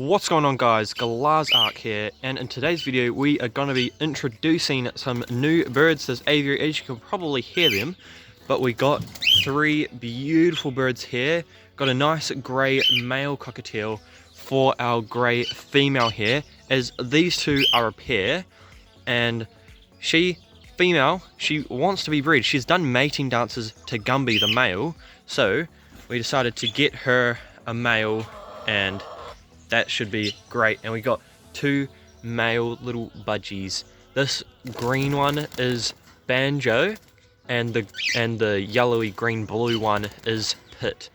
What's going on, guys? Galah's Ark here, and in today's video we are going to be introducing some new birds to this aviary. As you can probably hear them, but we got three beautiful birds here. Got a nice grey male cockatiel for our grey female here, as these two are a pair, and she wants to be bred. She's done mating dances to Gumby the male, so we decided to get her a male, and that should be great. And we got two male little budgies. This green one is Banjo, and the yellowy green blue one is Pit.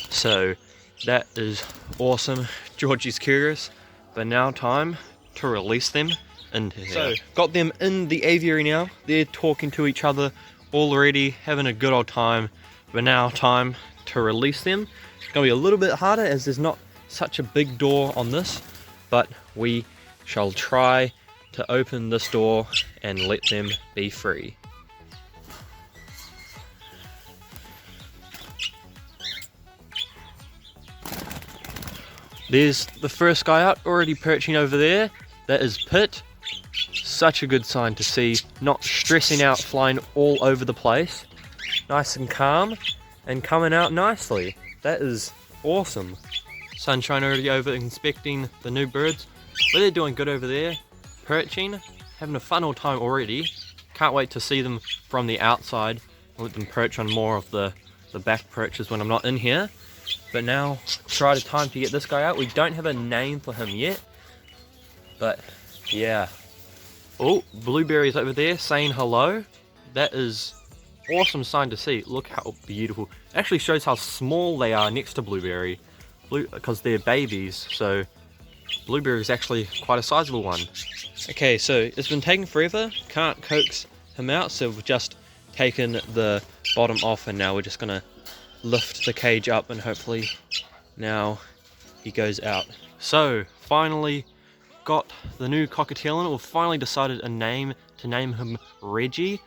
So that is awesome. Georgie's curious, but now time to release them into here. So got them in the aviary now. They're talking to each other already, having a good old time. But now time to release them. It's gonna be a little bit harder as there's not such a big door on this, but we shall try to open this door and let them be free. There's the first guy out, already perching over there. That is Pit. Such a good sign to see, not stressing out, flying all over the place. Nice and calm, and coming out nicely. That is awesome. Sunshine already over inspecting the new birds, but they're doing good over there, perching, having a fun old time already. Can't wait to see them from the outside. I'll let them perch on more of the back perches when I'm not in here. But now, try the time to get this guy out. We don't have a name for him yet, but yeah. Oh, Blueberry's over there saying hello. That is awesome sign to see. Look how beautiful. It actually shows how small they are next to Blueberry, because they're babies, so Blueberry is actually quite a sizable one. Okay, so it's been taking forever, can't coax him out, so we've just taken the bottom off, and now we're just gonna lift the cage up, and hopefully now he goes out. So finally got the new cockatiel, and we've finally decided to name him Reggie.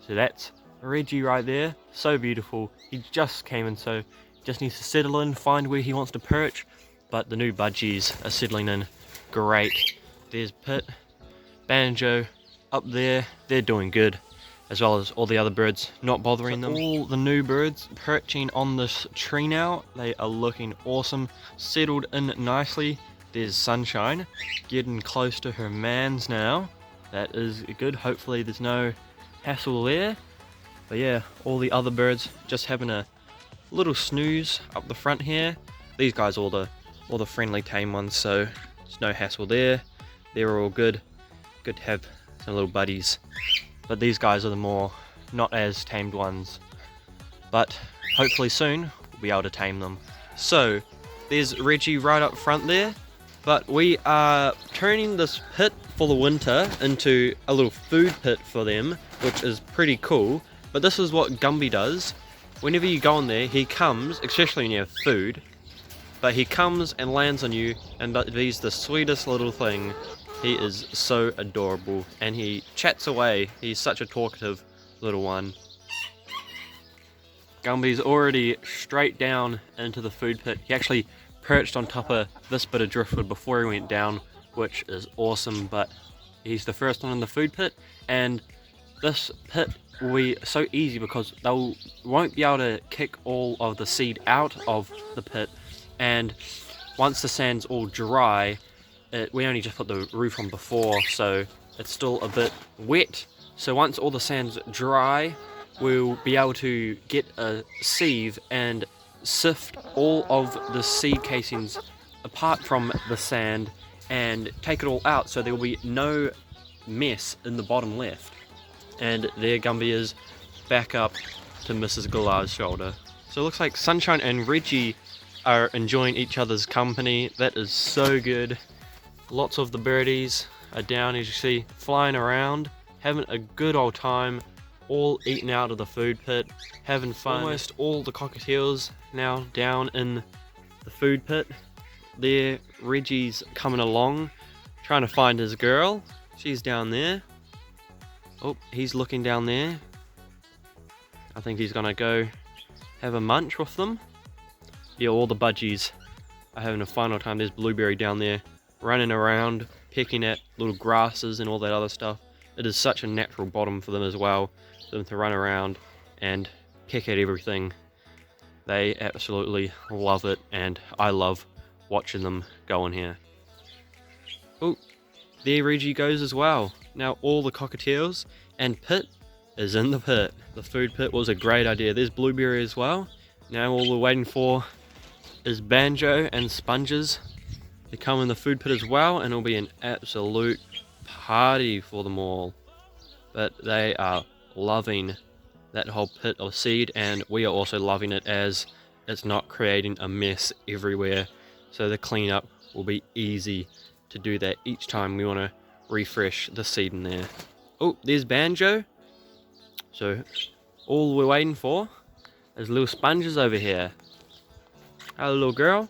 So that's Reggie right there. So beautiful. He just came in, so just needs to settle in, find where he wants to perch, but the new budgies are settling in great. There's Pit, Banjo up there, they're doing good, as well as all the other birds not bothering them. All the new birds perching on this tree now. They are looking awesome, settled in nicely. There's Sunshine getting close to her mans now. That is good. Hopefully there's no hassle there. But yeah, all the other birds just having a little snooze up the front here. These guys all the friendly tame ones, so there's no hassle there. They're all good. Good to have some little buddies. But these guys are the more not as tamed ones. But hopefully soon we'll be able to tame them. So there's Reggie right up front there. But we are turning this pit for the winter into a little food pit for them, which is pretty cool. But this is what Gumby does. Whenever you go in there, he comes, especially when you have food, but he comes and lands on you, and he's the sweetest little thing. He is so adorable, and he chats away. He's such a talkative little one. Gumby's already straight down into the food pit. He actually perched on top of this bit of driftwood before he went down, which is awesome, but he's the first one in the food pit, and this pit will be so easy because they won't be able to kick all of the seed out of the pit, and once the sand's all dry, we only just put the roof on before, so it's still a bit wet. So once all the sand's dry, we'll be able to get a sieve and sift all of the seed casings apart from the sand and take it all out, so there will be no mess in the bottom left. And there Gumby is, back up to Mrs Galah's shoulder. So it looks like Sunshine and Reggie are enjoying each other's company. That is so good. Lots of the birdies are down, as you see, flying around, having a good old time, all eating out of the food pit, having fun. Almost all the cockatiels now down in the food pit. There, Reggie's coming along, trying to find his girl. She's down there. Oh, he's looking down there. I think he's gonna go have a munch with them. Yeah, all the budgies are having a fun old time. There's Blueberry down there running around, pecking at little grasses and all that other stuff. It is such a natural bottom for them as well, for them to run around and peck at everything. They absolutely love it, and I love watching them go in here. Oh, there Reggie goes as well. Now all the cockatiels and Pit is in the pit. The food pit was a great idea. There's Blueberry as well. Now all we're waiting for is Banjo and Sponges to come in the food pit as well, and it'll be an absolute party for them all. But they are loving that whole pit of seed, and we are also loving it as it's not creating a mess everywhere. So the cleanup will be easy to do that each time we want to refresh the seed in there. Oh, there's Banjo. So all we're waiting for is little Sponges over here. Hello, little girl.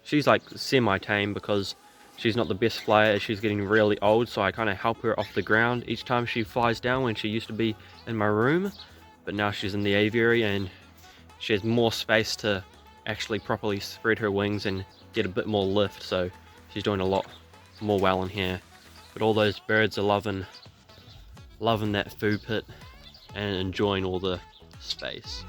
She's like semi-tame because she's not the best flyer. She's getting really old, so I kind of help her off the ground each time she flies down, when she used to be in my room. But now she's in the aviary and she has more space to actually properly spread her wings and get a bit more lift, so she's doing a lot more well in here. But all those birds are loving that food pit and enjoying all the space.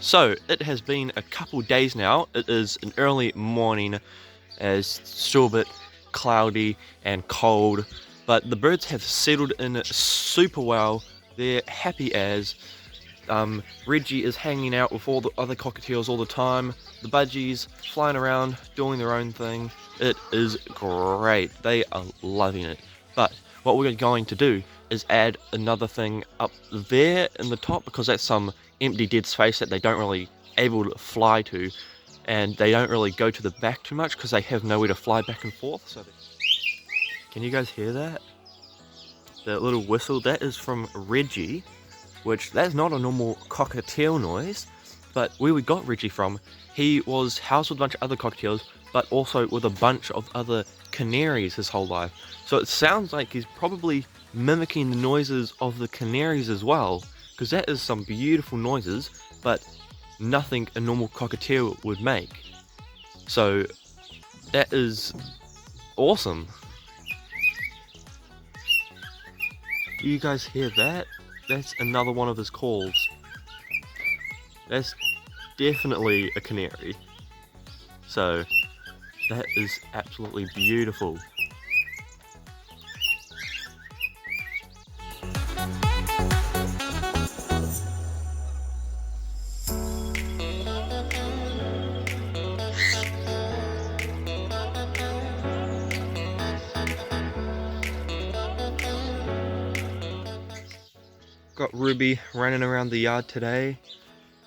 So it has been a couple days now. It is an early morning, as still a bit cloudy and cold, but the birds have settled in super well. They're happy as. Reggie is hanging out with all the other cockatiels all the time. The budgies flying around doing their own thing. It is great. They are loving it. But what we're going to do is add another thing up there in the top, because that's some empty dead space that they don't really able to fly to, and they don't really go to the back too much because they have nowhere to fly back and forth. So can you guys hear that? That little whistle, that is from Reggie, which that's not a normal cockatiel noise, but where we got Reggie from, he was housed with a bunch of other cockatiels, but also with a bunch of other canaries his whole life. So it sounds like he's probably mimicking the noises of the canaries as well, because that is some beautiful noises, but nothing a normal cockatiel would make. So that is awesome. Do you guys hear that? That's another one of his calls. That's definitely a canary. So that is absolutely beautiful. Got Ruby running around the yard today,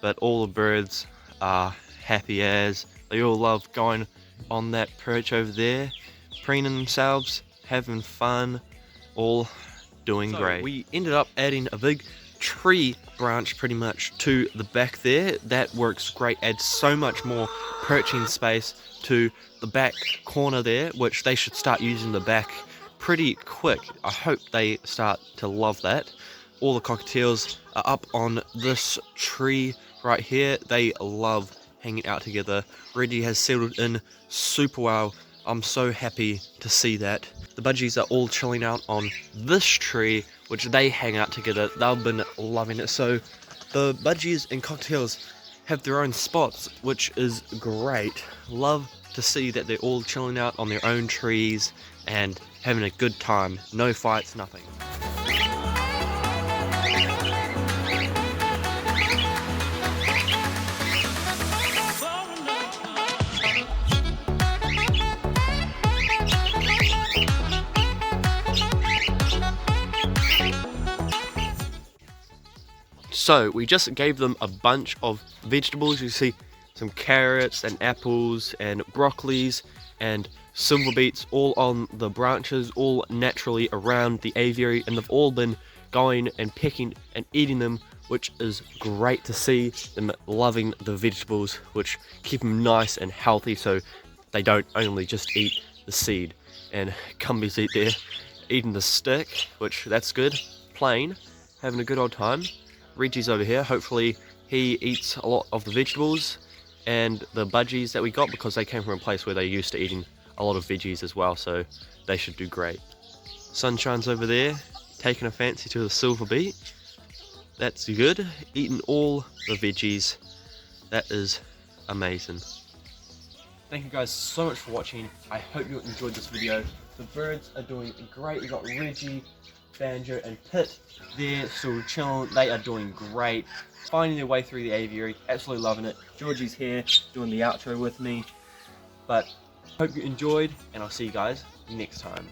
but all the birds are happy as. They all love going on that perch over there, preening themselves, having fun, all doing great. We ended up adding a big tree branch pretty much to the back there. That works great, adds so much more perching space to the back corner there, which they should start using the back pretty quick. I hope they start to love that. All the cockatiels are up on this tree right here. They love hanging out together. Reggie has settled in super well. I'm so happy to see that. The budgies are all chilling out on this tree, which they hang out together. They've been loving it. So the budgies and cockatiels have their own spots, which is great. Love to see that they're all chilling out on their own trees and having a good time. No fights, nothing. So we just gave them a bunch of vegetables. You see some carrots and apples and broccolis and silver beets all on the branches, all naturally around the aviary, and they've all been going and pecking and eating them, which is great to see them loving the vegetables, which keep them nice and healthy so they don't only just eat the seed. And Cumby's eating the stick, which that's good, plain, having a good old time. Reggie's over here, hopefully he eats a lot of the vegetables and the budgies that we got, because they came from a place where they're used to eating a lot of veggies as well, so they should do great. Sunshine's over there, taking a fancy to the silver beet. That's good, eating all the veggies. That is amazing. Thank you guys so much for watching. I hope you enjoyed this video. The birds are doing great. We got Reggie, Banjo and Pit there still chilling. They are doing great, finding their way through the aviary, absolutely loving it. Georgie's here doing the outro with me, but hope you enjoyed, and I'll see you guys next time.